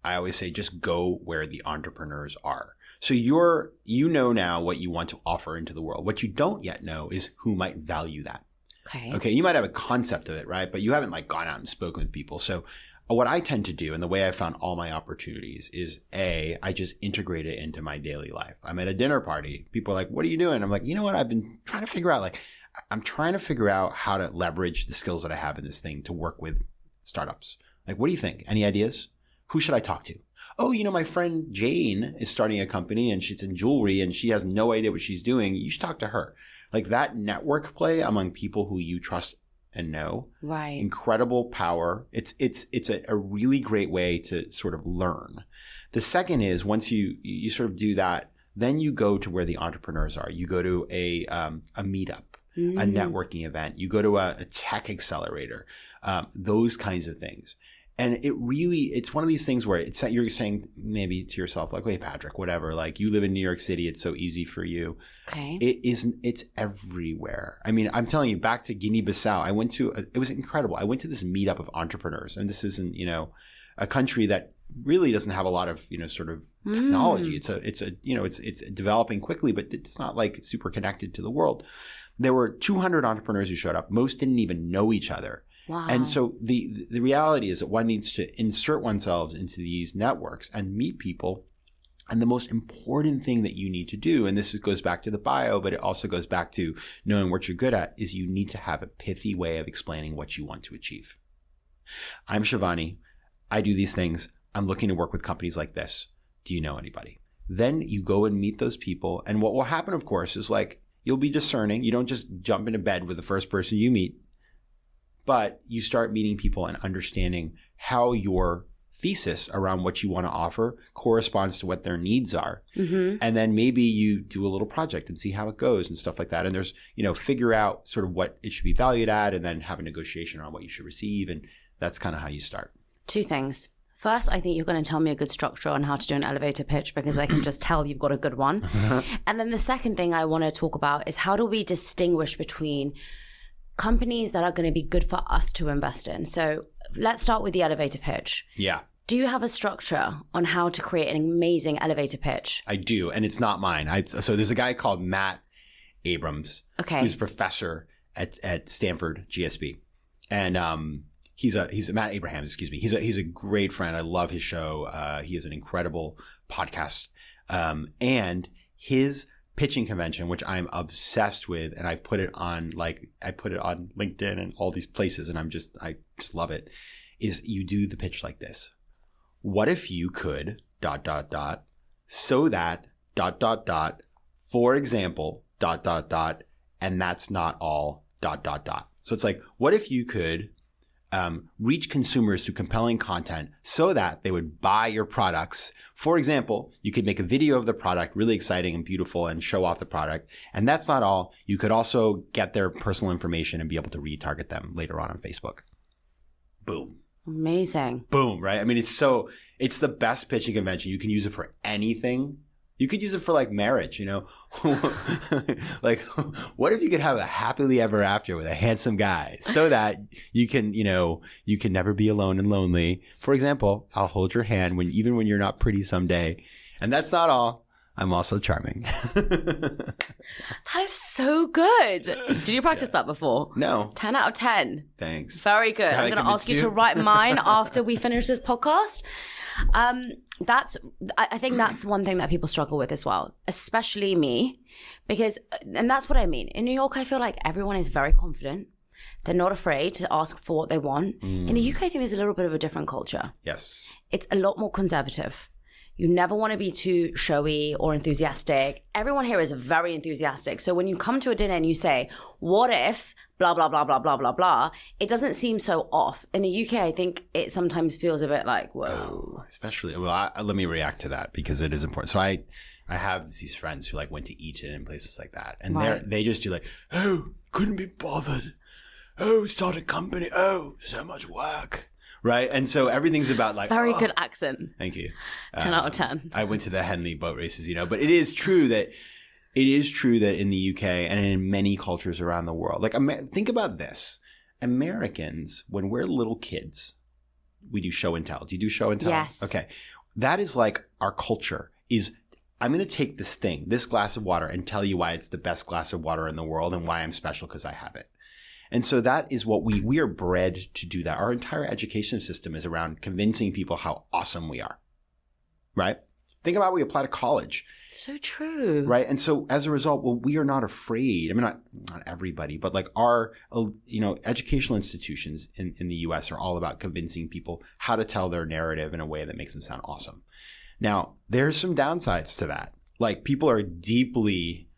Speaker 1: I always say just go where the entrepreneurs are. So you know now what you want to offer into the world. What you don't yet know is who might value that. Okay. You might have a concept of it, right? But you haven't like gone out and spoken with people. So what I tend to do, and the way I found all my opportunities, is I just integrate it into my daily life. I'm at a dinner party. People are like, what are you doing? I'm like, you know what? I've been trying to figure out, I'm trying to figure out how to leverage the skills that I have in this thing to work with startups. Like, what do you think? Any ideas? Who should I talk to? Oh, my friend Jane is starting a company and she's in jewelry and she has no idea what she's doing. You should talk to her. Like that network play among people who you trust and know.
Speaker 2: Right.
Speaker 1: Incredible power. It's a really great way to sort of learn. The second is once you sort of do that, then you go to where the entrepreneurs are. You go to a meetup, a networking event. You go to a tech accelerator, those kinds of things. And it's one of these things where you're saying maybe to yourself, like, wait, Patrick, whatever, like you live in New York City. It's so easy for you.
Speaker 2: Okay.
Speaker 1: It's everywhere. I mean, I'm telling you, back to Guinea-Bissau, it was incredible. I went to this meetup of entrepreneurs, and this isn't, a country that really doesn't have a lot of, sort of technology. It's developing quickly, but it's not like it's super connected to the world. There were 200 entrepreneurs who showed up. Most didn't even know each other.
Speaker 2: Wow.
Speaker 1: And so the reality is that one needs to insert oneself into these networks and meet people. And the most important thing that you need to do, and this goes back to the bio, but it also goes back to knowing what you're good at, is you need to have a pithy way of explaining what you want to achieve. I'm Shivani. I do these things. I'm looking to work with companies like this. Do you know anybody? Then you go and meet those people. And what will happen, of course, is like you'll be discerning. You don't just jump into bed with the first person you meet. But you start meeting people and understanding how your thesis around what you want to offer corresponds to what their needs are. Mm-hmm. And then maybe you do a little project and see how it goes and stuff like that. And there's, figure out sort of what it should be valued at and then have a negotiation on what you should receive. And that's kind of how you start.
Speaker 2: Two things. First, I think you're going to tell me a good structure on how to do an elevator pitch because I can just tell you've got a good one. And then the second thing I want to talk about is how do we distinguish between companies that are going to be good for us to invest in. So let's start with the elevator pitch.
Speaker 1: Yeah.
Speaker 2: Do you have a structure on how to create an amazing elevator pitch?
Speaker 1: I do, and it's not mine. So there's a guy called Matt Abrams, who's a professor at Stanford GSB, and he's Matt Abrahams, excuse me. He's a great friend. I love his show. He has an incredible podcast, and his pitching convention, which I'm obsessed with, and I put it on LinkedIn and all these places, and I just love it, is you do the pitch like this. What if you could ... so that ... for example ... and that's not all ... So it's like, what if you could reach consumers through compelling content so that they would buy your products. For example, you could make a video of the product, really exciting and beautiful, and show off the product. And that's not all. You could also get their personal information and be able to retarget them later on Facebook. Boom.
Speaker 2: Amazing.
Speaker 1: Boom, right? I mean, it's the best pitching convention. You can use it for anything. You could use it for like marriage, like what if you could have a happily ever after with a handsome guy so that you can never be alone and lonely. For example, I'll hold your hand even when you're not pretty someday. And that's not all. I'm also charming.
Speaker 2: That's so good. Did you practice that before?
Speaker 1: No.
Speaker 2: 10 out of 10.
Speaker 1: Thanks.
Speaker 2: Very good. I'm going to ask you to write mine after we finish this podcast. I think that's one thing that people struggle with as well, especially me, and that's what I mean. In New York, I feel like everyone is very confident. They're not afraid to ask for what they want. In the UK, I think there's a little bit of a different culture.
Speaker 1: Yes.
Speaker 2: It's a lot more conservative. You never want to be too showy or enthusiastic. Everyone here is very enthusiastic. So when you come to a dinner and you say, what if blah, blah, blah, blah, blah, blah, blah, it doesn't seem so off. In the UK, I think it sometimes feels a bit like, whoa.
Speaker 1: Oh, especially, well, let me react to that because it is important. So I have these friends who like went to Eton and places like that. And they just do like, oh, couldn't be bothered. Oh, start a company. Oh, so much work. Right. And so everything's about like.
Speaker 2: Very good accent.
Speaker 1: Thank you.
Speaker 2: 10 out of 10.
Speaker 1: I went to the Henley boat races, but it is true that in the UK and in many cultures around the world, like think about this. Americans, when we're little kids, we do show and tell. Do you do show and tell?
Speaker 2: Yes.
Speaker 1: Okay. That is like our culture is I'm going to take this glass of water and tell you why it's the best glass of water in the world and why I'm special because I have it. And so that is what we are bred to do that. Our entire education system is around convincing people how awesome we are, right? Think about we apply to college.
Speaker 2: So true.
Speaker 1: Right. And so as a result, we are not afraid. I mean, not everybody, but like our, educational institutions in the US are all about convincing people how to tell their narrative in a way that makes them sound awesome. Now, there's some downsides to that. Like people are deeply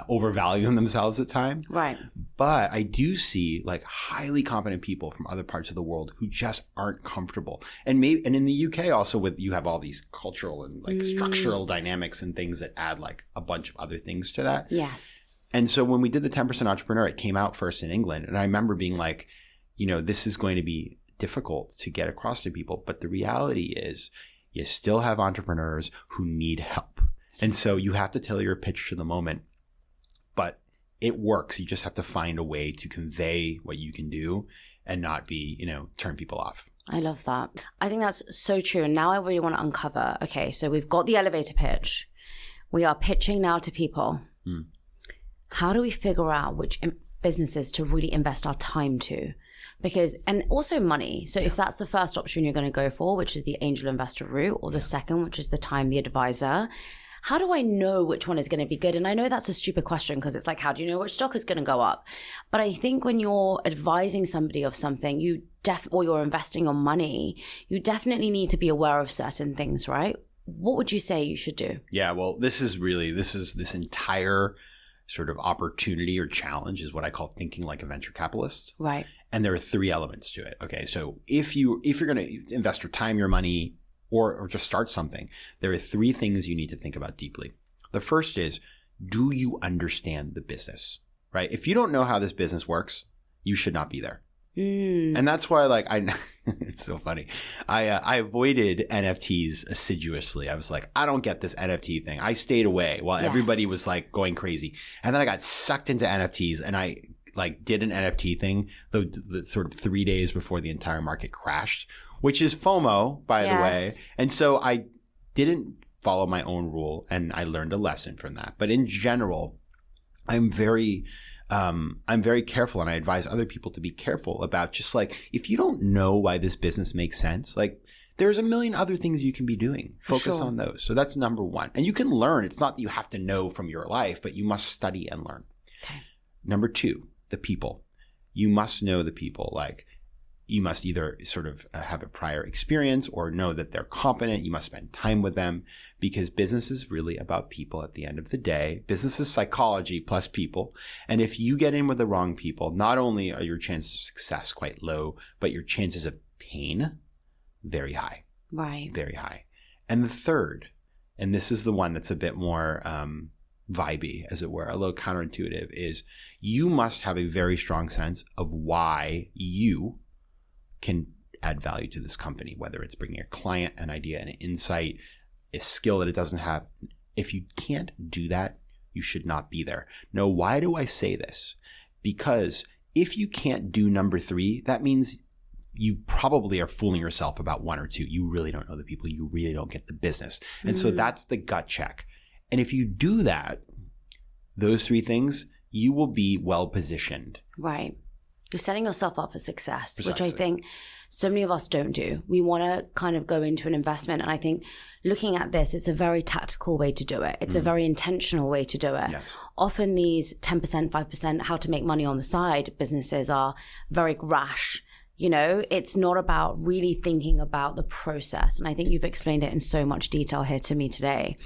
Speaker 1: overvaluing themselves at times.
Speaker 2: Right.
Speaker 1: But I do see like highly competent people from other parts of the world who just aren't comfortable. And in the UK also you have all these cultural and like structural dynamics and things that add like a bunch of other things to that.
Speaker 2: Yes.
Speaker 1: And so when we did the 10% Entrepreneur, it came out first in England. And I remember being like, this is going to be difficult to get across to people. But the reality is you still have entrepreneurs who need help. And so you have to tailor your pitch to the moment. But it works. You just have to find a way to convey what you can do and not be, turn people off.
Speaker 2: I love that. I think that's so true. And now I really want to uncover, okay, so we've got the elevator pitch. We are pitching now to people. How do we figure out which businesses to really invest our time to? And also money. So if that's the first option you're going to go for, which is the angel investor route, or the second, which is the time, the advisor, how do I know which one is going to be good? And I know that's a stupid question because it's like, how do you know which stock is going to go up? But I think when you're advising somebody of something, or you're investing your money, you definitely need to be aware of certain things, right? What would you say you should do? Yeah, well, this entire sort of opportunity or challenge is what I call thinking like a venture capitalist. Right. And there are 3 elements to it. Okay, so if you're going to invest your time, your money, or just start something, there are 3 things you need to think about deeply. The first is, do you understand the business, right? If you don't know how this business works, you should not be there. And that's why, like, it's so funny. I avoided NFTs assiduously. I was like, I don't get this NFT thing. I stayed away while everybody was like going crazy. And then I got sucked into NFTs and I like did an NFT thing the sort of 3 days before the entire market crashed, which is FOMO, by the way. And so I didn't follow my own rule and I learned a lesson from that. But in general, I'm very careful, and I advise other people to be careful about just like, if you don't know why this business makes sense, like there's a million other things you can be doing. Focus on those. So that's number 1. And you can learn. It's not that you have to know from your life, but you must study and learn. Okay. Number 2, the people. You must know the people. Like you must either sort of have a prior experience or know that they're competent. You must spend time with them because business is really about people at the end of the day. Business is psychology plus people. And if you get in with the wrong people, not only are your chances of success quite low, but your chances of pain very high. Right. Very high. And the third, and this is the one that's a bit more vibey, as it were, a little counterintuitive, is you must have a very strong sense of why you can add value to this company, whether it's bringing a client, an idea, an insight, a skill that it doesn't have. If you can't do that, you should not be there. Now, why do I say this? Because if you can't do number 3, that means you probably are fooling yourself about 1 or 2. You really don't know the people. You really don't get the business. And so that's the gut check. And if you do that, those 3 things, you will be well positioned. Right. You're setting yourself up for success, which I think so many of us don't do. We want to kind of go into an investment. And I think looking at this, it's a very tactical way to do it. It's a very intentional way to do it. Yes. Often these 10%, 5%, how to make money on the side businesses are very rash. You know, it's not about really thinking about the process. And I think you've explained it in so much detail here to me today.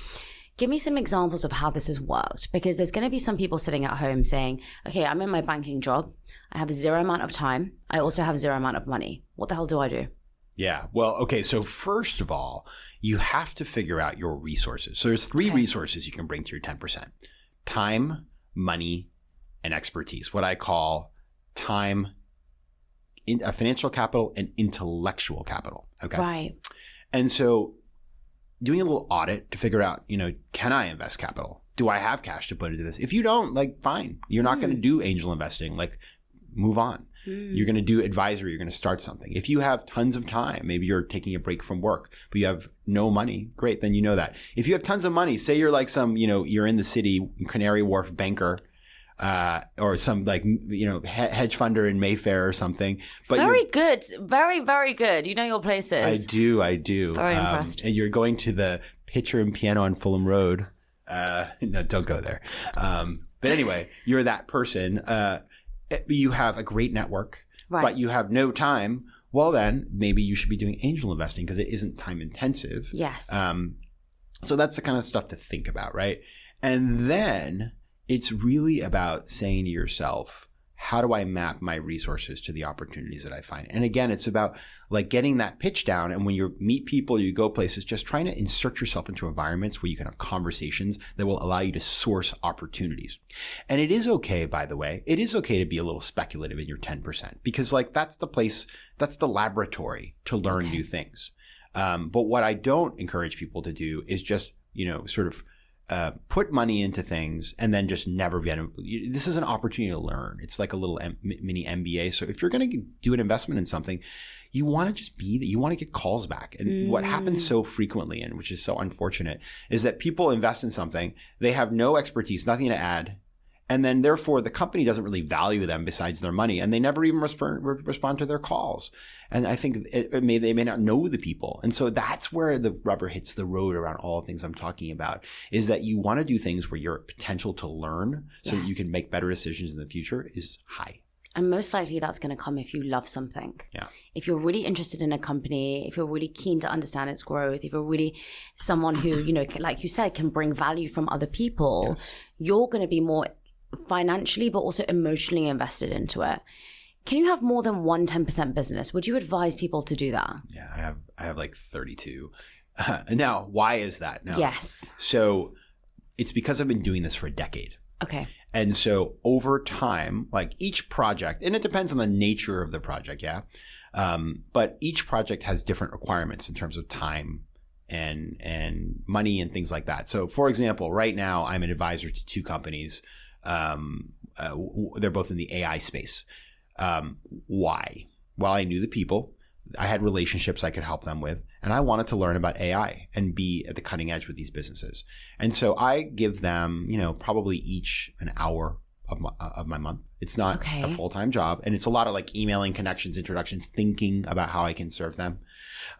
Speaker 2: Give me some examples of how this has worked, because there's going to be some people sitting at home saying, okay, I'm in my banking job. I have zero amount of time. I also have zero amount of money. What the hell do I do?
Speaker 1: Yeah. Well, okay. So first of all, you have to figure out your resources. So there's three resources you can bring to your 10%. Time, money, and expertise. What I call time, financial capital, and intellectual capital. Okay.
Speaker 2: Right.
Speaker 1: And so doing a little audit to figure out, can I invest capital? Do I have cash to put into this? If you don't, fine. You're not going to do angel investing. Move on. You're going to do advisory. You're going to start something. If you have tons of time, maybe you're taking a break from work, but you have no money, great. Then you know that. If you have tons of money, say you're like some, you're in the city, Canary Wharf banker, or some hedge funder in Mayfair or something. But
Speaker 2: very good. Very, very good. You know your places.
Speaker 1: I do.
Speaker 2: Very impressed.
Speaker 1: And you're going to the Pitcher and Piano on Fulham Road. No, don't go there. But anyway, you're that person. You have a great network, but you have no time. Well, then maybe you should be doing angel investing because it isn't time intensive.
Speaker 2: Yes.
Speaker 1: So that's the kind of stuff to think about, right? And then it's really about saying to yourself, how do I map my resources to the opportunities that I find? And again, it's about getting that pitch down. And when you meet people, you go places, just trying to insert yourself into environments where you can have conversations that will allow you to source opportunities. And it is okay, by the way, it is okay to be a little speculative in your 10% because that's the place, that's the laboratory to learn new things. But what I don't encourage people to do is just, put money into things and then just never get them. This is an opportunity to learn. It's like a little mini MBA. So if you're going to do an investment in something, you want to just be that. You want to get calls back. And what happens so frequently, and which is so unfortunate, is that people invest in something. They have no expertise, nothing to add. And then therefore the company doesn't really value them besides their money. And they never even respond to their calls. And I think they may not know the people. And so that's where the rubber hits the road around all the things I'm talking about, is that you want to do things where your potential to learn so that you can make better decisions in the future is high.
Speaker 2: And most likely that's going to come if you love something.
Speaker 1: Yeah.
Speaker 2: If you're really interested in a company, if you're really keen to understand its growth, if you're really someone who, like you said, can bring value from other people, you're going to be more financially but also emotionally invested into it. Can you have more than one 10% business? Would you advise people to do that?
Speaker 1: Yeah, I have 32. Now, why is that? Now,
Speaker 2: yes.
Speaker 1: So it's because I've been doing this for a decade.
Speaker 2: Okay.
Speaker 1: And so over time, each project, and it depends on the nature of the project, but each project has different requirements in terms of time and money and things like that. So for example, right now I'm an advisor to two companies. They're both in the AI space. Why? Well, I knew the people. I had relationships I could help them with, and I wanted to learn about AI and be at the cutting edge with these businesses. And so I give them, probably each an hour of my month. It's not a full-time job, and it's a lot of emailing, connections, introductions, thinking about how I can serve them.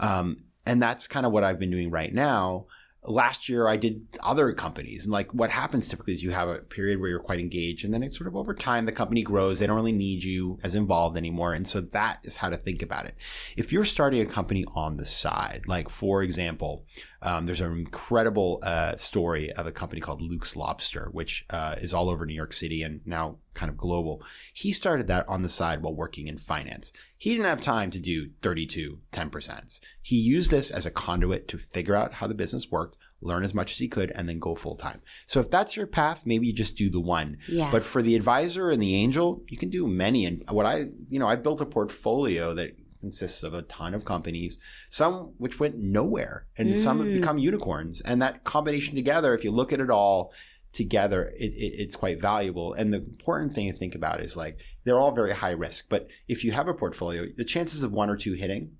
Speaker 1: And that's kind of what I've been doing right now. Last year, I did other companies. And what happens typically is you have a period where you're quite engaged. And then it's sort of over time, the company grows. They don't really need you as involved anymore. And so that is how to think about it. If you're starting a company on the side, for example, there's an incredible story of a company called Luke's Lobster, which is all over New York City and now kind of global. He started that on the side while working in finance. He didn't have time to do 32 10%. He used this as a conduit to figure out how the business worked, learn as much as he could, and then go full time. So if that's your path, maybe you just do the one.
Speaker 2: Yes.
Speaker 1: But for the advisor and the angel, you can do many. And I built a portfolio that consists of a ton of companies, some which went nowhere and some have become unicorns. And that combination together, if you look at it all together, it's quite valuable. And the important thing to think about is they're all very high risk. But if you have a portfolio, the chances of one or two hitting,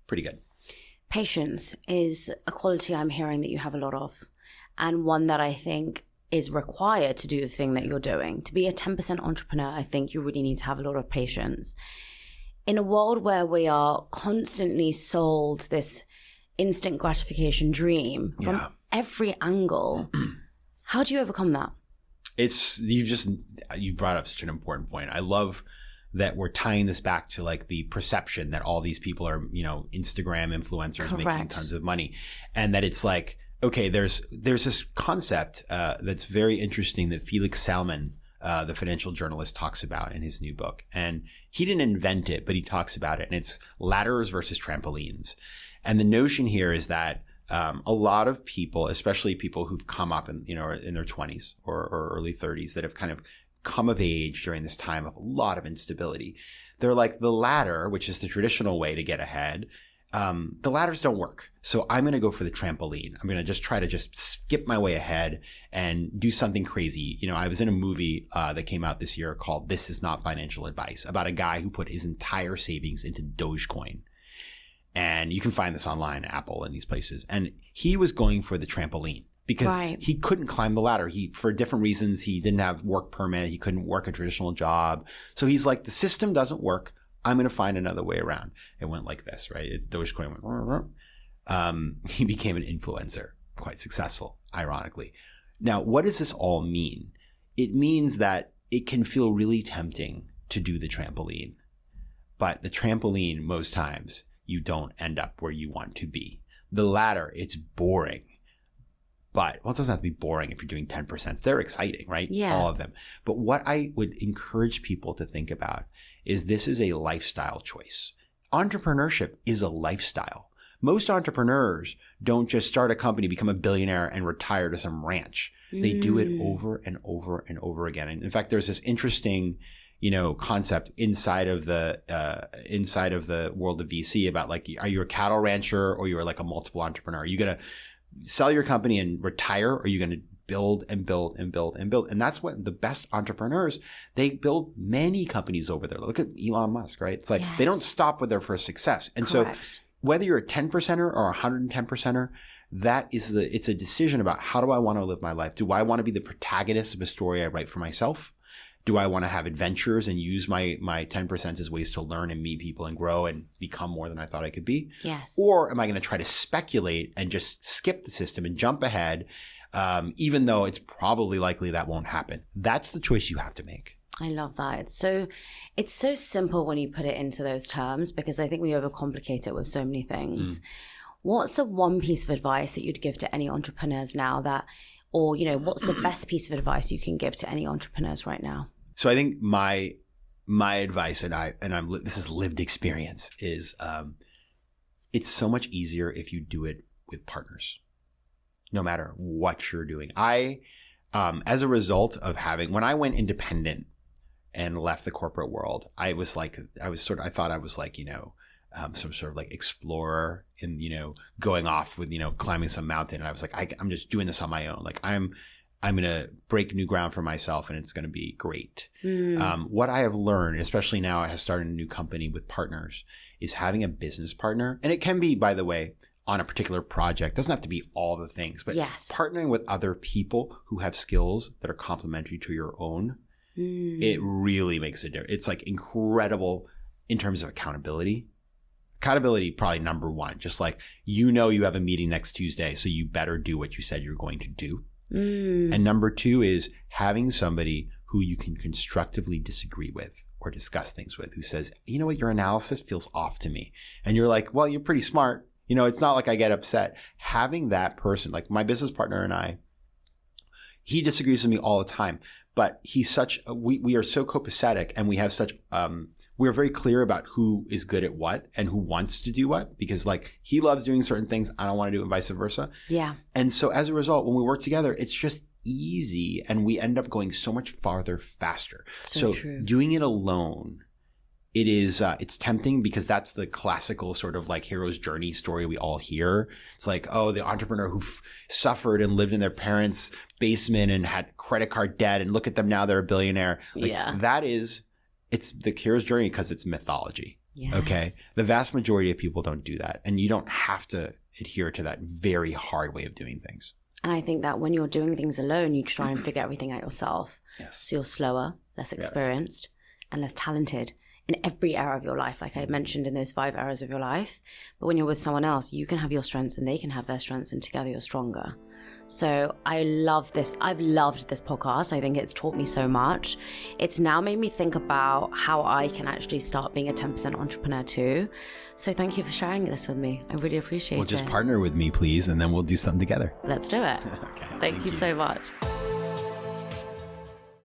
Speaker 1: pretty good.
Speaker 2: Patience is a quality I'm hearing that you have a lot of, and one that I think is required to do the thing that you're doing. To be a 10% entrepreneur, I think you really need to have a lot of patience. In a world where we are constantly sold this instant gratification dream from every angle, how do you overcome that?
Speaker 1: You brought up such an important point. I love that we're tying this back to like the perception that all these people are, Instagram influencers making tons of money. And that it's like, okay, there's this concept that's very interesting that Felix Salmon, the financial journalist, talks about in his new book. And he didn't invent it, but he talks about it. And it's ladders versus trampolines. And the notion here is that a lot of people, especially people who've come up in their 20s or early 30s that have kind of come of age during this time of a lot of instability, they're like, the ladder, which is the traditional way to get ahead, the ladders don't work. So I'm going to go for the trampoline. I'm going to just try to just skip my way ahead and do something crazy. I was in a movie that came out this year called This Is Not Financial Advice, about a guy who put his entire savings into Dogecoin. And you can find this online, Apple, and these places. And he was going for the trampoline because he couldn't climb the ladder. For different reasons, he didn't have work permit. He couldn't work a traditional job. So he's like, the system doesn't work. I'm going to find another way around. It went like this, right? It's Dogecoin went. He became an influencer, quite successful, ironically. Now, what does this all mean? It means that it can feel really tempting to do the trampoline. But the trampoline, most times, you don't end up where you want to be. The ladder, it's boring. But, it doesn't have to be boring if you're doing 10%. They're exciting, right?
Speaker 2: Yeah.
Speaker 1: All of them. But what I would encourage people to think about is this is a lifestyle choice. Entrepreneurship is a lifestyle. Most entrepreneurs don't just start a company, become a billionaire, and retire to some ranch. They do it over and over and over again. And in fact, there's this interesting concept inside of the world of VC about like, are you a cattle rancher or you're like a multiple entrepreneur? Are you going to sell your company and retire, or are you going to build and build and build and build? And that's what the best entrepreneurs, they build many companies over there. Look at Elon Musk, right? It's like they don't stop with their first success. And
Speaker 2: Correct.
Speaker 1: So whether you're a 10%er or a 110%er, it's a decision about, how do I want to live my life? Do I want to be the protagonist of a story I write for myself? Do I want to have adventures and use my 10% as ways to learn and meet people and grow and become more than I thought I could be?
Speaker 2: Yes.
Speaker 1: Or am I going to try to speculate and just skip the system and jump ahead, even though it's probably likely that won't happen? That's the choice you have to make.
Speaker 2: I love that. It's so simple when you put it into those terms, because I think we overcomplicate it with so many things. What's the one piece of advice that you'd give to any entrepreneurs now what's the best piece of advice you can give to any entrepreneurs right now? So
Speaker 1: I think my advice, and this is lived experience, is it's so much easier if you do it with partners, no matter what you're doing. As a result of when I went independent and left the corporate world, I thought I was like, some sort of like explorer in, going off with, climbing some mountain. And I was like, I'm just doing this on my own. Like I'm going to break new ground for myself and it's going to be great. What I have learned, especially now I have started a new company with partners, is having a business partner. And it can be, by the way, on a particular project. It doesn't have to be all the things, but partnering with other people who have skills that are complementary to your own, it really makes a difference. It's like incredible in terms of accountability. Accountability, probably number one. Just like, you have a meeting next Tuesday, so you better do what you said you're going to do. And number two is having somebody who you can constructively disagree with or discuss things with, who says, you know what, your analysis feels off to me. And you're like, well, you're pretty smart. It's not like I get upset. Having that person, like my business partner and I, he disagrees with me all the time, but he's we are so copacetic, and we have such, we're very clear about who is good at what and who wants to do what, because like he loves doing certain things, I don't want to do it, and vice versa. Yeah. And so as a result, when we work together, it's just easy, and we end up going so much farther faster. So true. Doing it alone, it is, it's tempting, because that's the classical sort of like hero's journey story we all hear. It's like, oh, the entrepreneur who suffered and lived in their parents' basement and had credit card debt, and look at them now, they're a billionaire. Like it's the hero's journey because it's mythology. Yes. Okay. The vast majority of people don't do that. And you don't have to adhere to that very hard way of doing things.
Speaker 2: And I think that when you're doing things alone, you try and figure everything out yourself.
Speaker 1: Yes.
Speaker 2: So you're slower, less experienced, and less talented in every area of your life, like I mentioned in those 5 areas of your life. But when you're with someone else, you can have your strengths and they can have their strengths, and together you're stronger. So I love this. I've loved this podcast. I think it's taught me so much. It's now made me think about how I can actually start being a 10% entrepreneur too. So thank you for sharing this with me. I really appreciate it.
Speaker 1: Well, just partner with me, please, and then we'll do something together.
Speaker 2: Let's do it.
Speaker 1: Okay.
Speaker 2: Thank you so much.